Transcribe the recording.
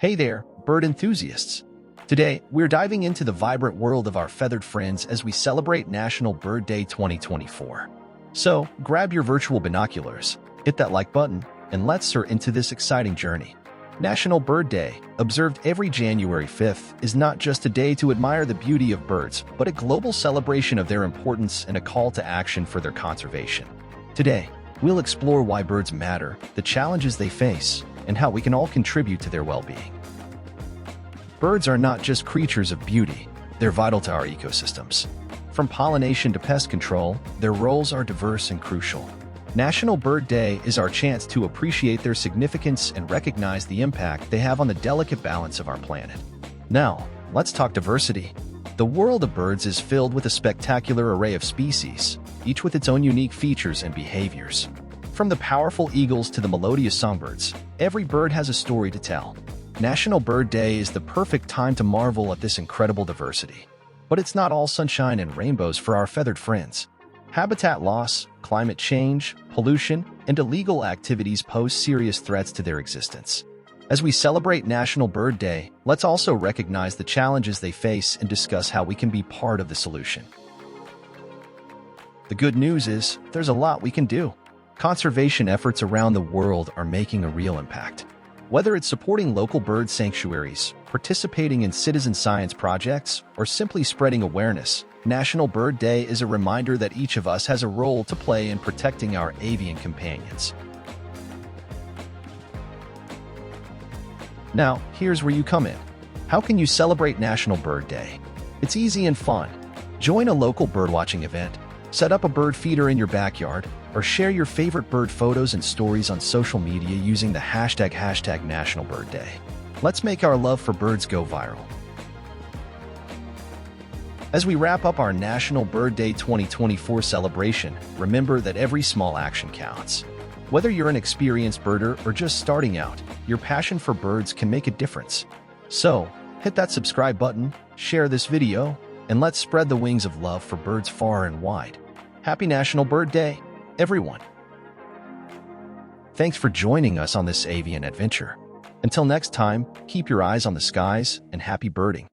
Hey there, bird enthusiasts! Today, we're diving into the vibrant world of our feathered friends as we celebrate National Bird Day 2024. So, grab your virtual binoculars, hit that like button, and let's soar into this exciting journey. National Bird Day, observed every January 5th, is not just a day to admire the beauty of birds, but a global celebration of their importance and a call to action for their conservation. Today, we'll explore why birds matter, the challenges they face, and how we can all contribute to their well-being. Birds are not just creatures of beauty, they're vital to our ecosystems. From pollination to pest control, their roles are diverse and crucial. National Bird Day is our chance to appreciate their significance and recognize the impact they have on the delicate balance of our planet. Now, let's talk diversity. The world of birds is filled with a spectacular array of species, each with its own unique features and behaviors. From the powerful eagles to the melodious songbirds, every bird has a story to tell. National Bird Day is the perfect time to marvel at this incredible diversity. But it's not all sunshine and rainbows for our feathered friends. Habitat loss, climate change, pollution, and illegal activities pose serious threats to their existence. As we celebrate National Bird Day, let's also recognize the challenges they face and discuss how we can be part of the solution. The good news is, there's a lot we can do. Conservation efforts around the world are making a real impact. Whether it's supporting local bird sanctuaries, participating in citizen science projects, or simply spreading awareness, National Bird Day is a reminder that each of us has a role to play in protecting our avian companions. Now, here's where you come in. How can you celebrate National Bird Day? It's easy and fun. Join a local birdwatching event, set up a bird feeder in your backyard, or share your favorite bird photos and stories on social media using the hashtag National Bird Day. Let's make our love for birds go viral. As we wrap up our National Bird Day 2024 celebration, remember that every small action counts. Whether you're an experienced birder or just starting out, your passion for birds can make a difference. So, hit that subscribe button, share this video, and let's spread the wings of love for birds far and wide. Happy National Bird Day, everyone! Thanks for joining us on this avian adventure. Until next time, keep your eyes on the skies and happy birding.